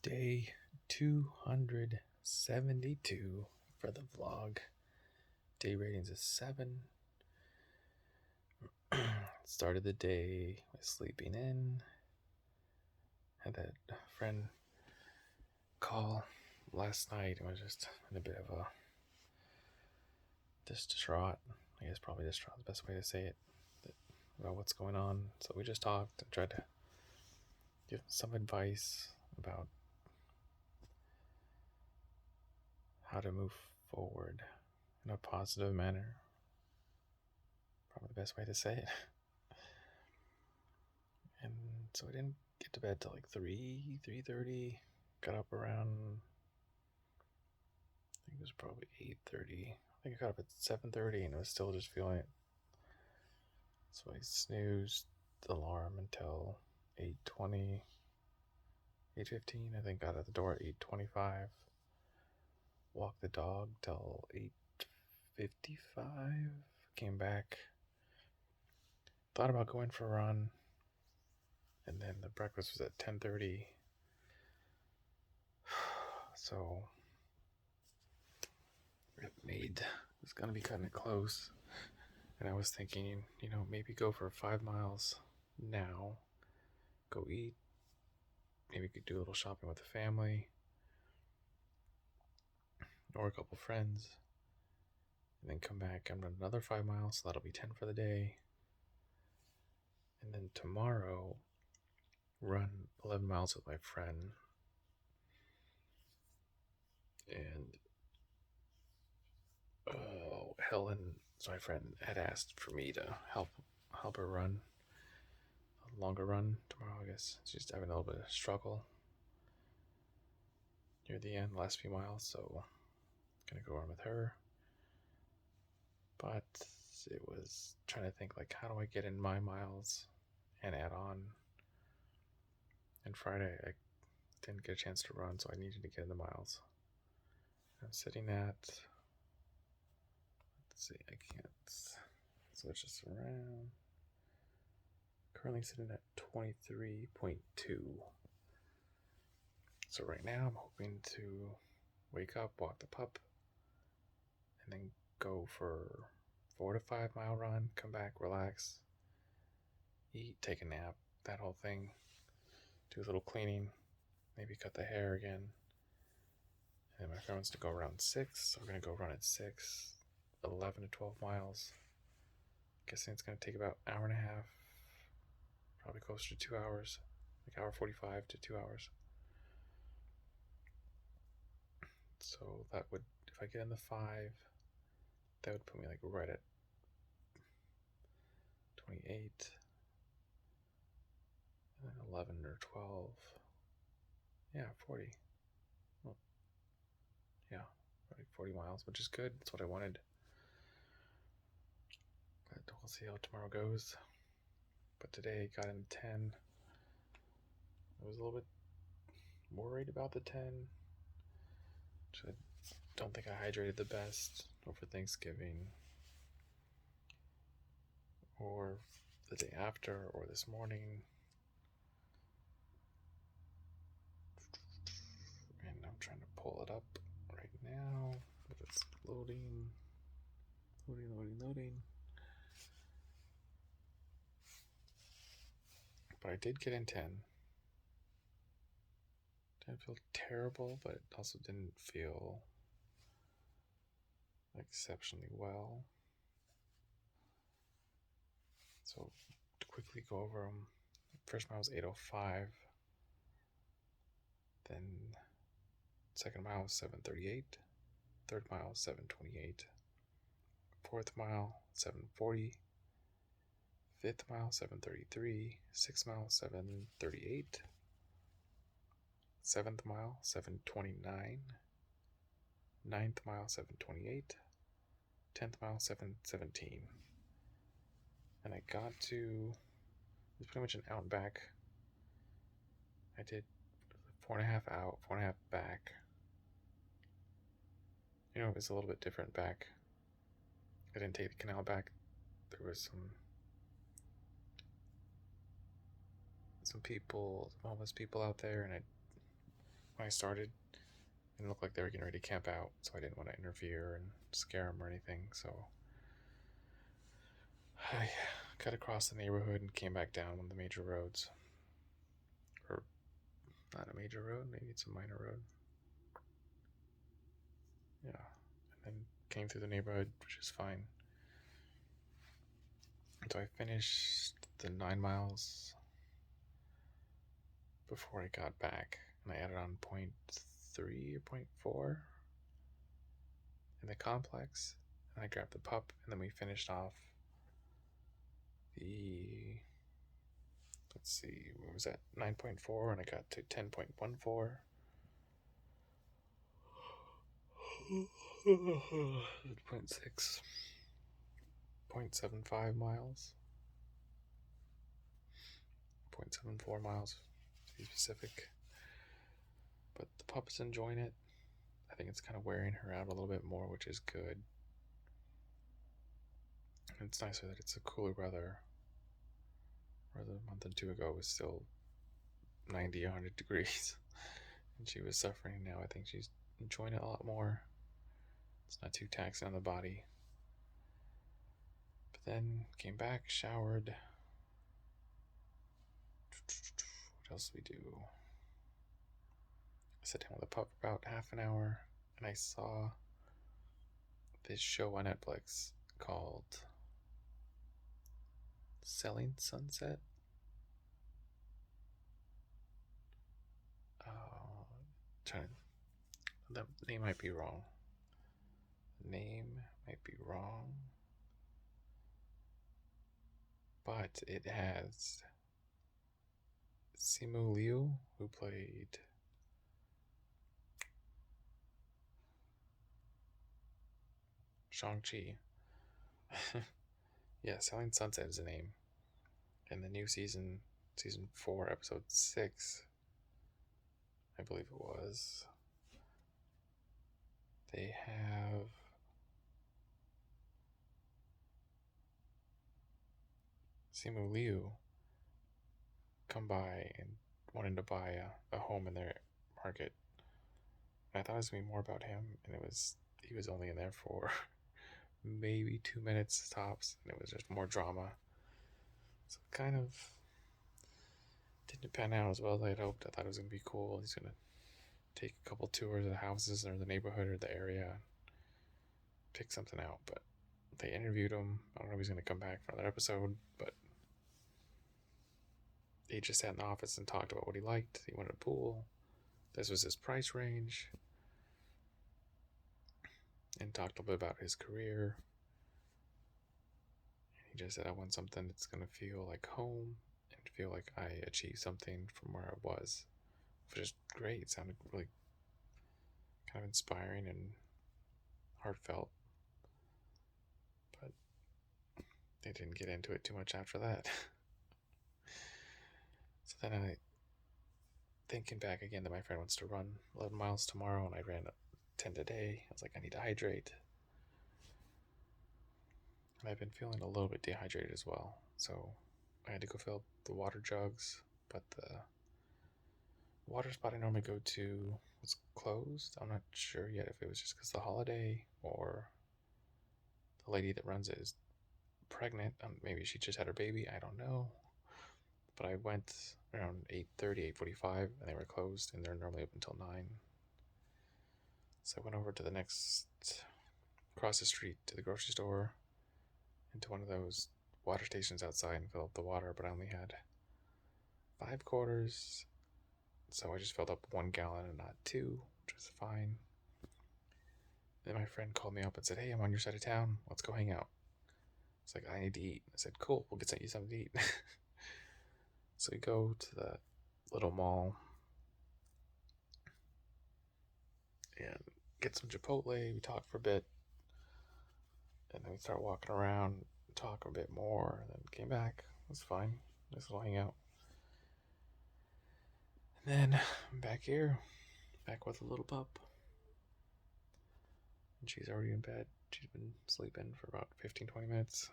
Day 272 for the vlog. Day ratings is 7. Started the day with sleeping in. Had that friend call last night and was just in a bit of a distraught. I guess probably distraught is the best way to say it. About what's going on. So we just talked and tried to give some advice about how to move forward in a positive manner. Probably the best way to say it. And so we didn't get to bed till like 3:30. Got up around, I think it was probably 8:30. I think I got up at 7:30 and I was still just feeling it. So I snoozed the alarm until 8:20, 8:15. I think got out the door at 8:25. Walked the dog till 8:55. Came back. Thought about going for a run. And then the breakfast was at 10:30. So it was going to be kind of close. And I was thinking, maybe go for 5 miles now. Go eat. Maybe could do a little shopping with the family. Or a couple friends. And then come back and run another 5 miles. So that'll be 10 for the day. And then tomorrow, run 11 miles with my friend. And Helen, my friend, had asked for me to help her run a longer run tomorrow. I guess she's having a little bit of struggle near the end, last few miles, so gonna go run with her. But it was trying to think, like, how do I get in my miles and add on? And Friday I didn't get a chance to run, so I needed to get in the miles. I'm sitting at, let's see, I can't switch this around. Currently sitting at 23.2. So right now I'm hoping to wake up, walk the pup, and then go for 4 to 5 mile run, come back, relax, eat, take a nap, that whole thing. Do a little cleaning, maybe cut the hair again. And then my friend wants to go around 6, so we're going to go run at 6, 11 to 12 miles. Guessing it's going to take about an hour and a half, probably closer to 2 hours, like hour 45 to 2 hours. So that would, if I get in the 5, that would put me like right at 28, and then 11 or 12. Yeah, 40. Well, yeah, like 40 miles, which is good. That's what I wanted. But we'll see how tomorrow goes. But today got in 10. I was a little bit worried about the 10. I don't think I hydrated the best over Thanksgiving, or the day after, or this morning. And I'm trying to pull it up right now, but it's loading. But I did get in 10. Didn't feel terrible, but it also didn't feel exceptionally well. So to quickly go over them, first mile was 8:05. Then second mile was 7:38. Third mile 7:28. Fourth mile 7:40. Fifth mile 7:33. Sixth mile 7:38. Seventh mile 7:29. Ninth mile 7:28. 10th mile 7:17. And I got to, it was pretty much an out and back. I did 4.5 out, 4.5 back. It was a little bit different back. I didn't take the canal back. There was some people, homeless people out there, and I when I started. It looked like they were getting ready to camp out, so I didn't want to interfere and scare them or anything. So I cut across the neighborhood and came back down one of the major roads. Or not a major road, maybe it's a minor road. Yeah. And then came through the neighborhood, which is fine. So I finished the 9 miles before I got back, and I added on 0.3 or 0.4 in the complex, and I grabbed the pup, and then we finished off the, let's see, what was that, 9.4, and I got to 10.14. 0.6, 0.75 miles, 0.74 miles to be specific. But the pup is enjoying it. I think it's kind of wearing her out a little bit more, which is good. And it's nicer that it's a cooler weather. Whereas a month or two ago it was still 90, 100 degrees. And she was suffering. Now I think she's enjoying it a lot more. It's not too taxing on the body. But then came back, showered. What else did we do? I sat down with the pup for about half an hour, and I saw this show on Netflix called Selling Sunset. The name might be wrong. But it has Simu Liu, who played Shang-Chi. Yeah, Selling Sunset is the name. And the new season 4, episode 6, I believe it was, they have Simu Liu come by and wanted to buy a home in their market. And I thought it was going to be more about him, and he was only in there for maybe 2 minutes tops, and it was just more drama. So it kind of didn't pan out as well as I had hoped. I thought it was going to be cool. He's going to take a couple tours of the houses or the neighborhood or the area, pick something out. But they interviewed him. I don't know if he's going to come back for another episode, but he just sat in the office and talked about what he liked. He wanted a pool. This was his price range. And talked a little bit about his career. He just said, I want something that's going to feel like home and feel like I achieved something from where I was. Which is great. It sounded really kind of inspiring and heartfelt. But they didn't get into it too much after that. So then thinking back again that my friend wants to run 11 miles tomorrow, and I ran 10 today. I was like, I need to hydrate. And I've been feeling a little bit dehydrated as well. So I had to go fill up the water jugs, but the water spot I normally go to was closed. I'm not sure yet if it was just because of the holiday or the lady that runs it is pregnant. Maybe she just had her baby. I don't know. But I went around 8:30, 8:45, and they were closed, and they're normally open until 9. So I went over to the next, across the street to the grocery store, into one of those water stations outside and filled up the water, but I only had 5 quarters, so I just filled up 1 gallon and not 2, which was fine. Then my friend called me up and said, hey, I'm on your side of town, let's go hang out. It's like, I need to eat. I said, cool, we'll get you something to eat. So we go to the little mall and get some Chipotle. We talk for a bit, and then we start walking around, talk a bit more, and then came back. It was fine. Nice little hangout. And then I'm back here, back with a little pup. And she's already in bed. She's been sleeping for about 15-20 minutes.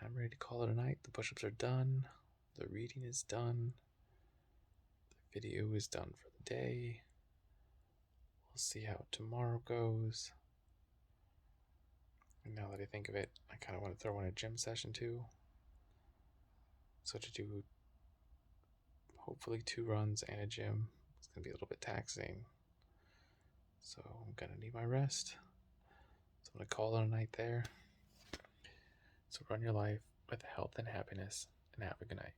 And I'm ready to call it a night. The push-ups are done. The reading is done. video is done for the day. We'll see how tomorrow goes. And now that I think of it, I kind of want to throw in a gym session too. So to do hopefully 2 runs and a gym, it's going to be a little bit taxing. So I'm going to need my rest. So I'm going to call it a night there. So run your life with health and happiness, and have a good night.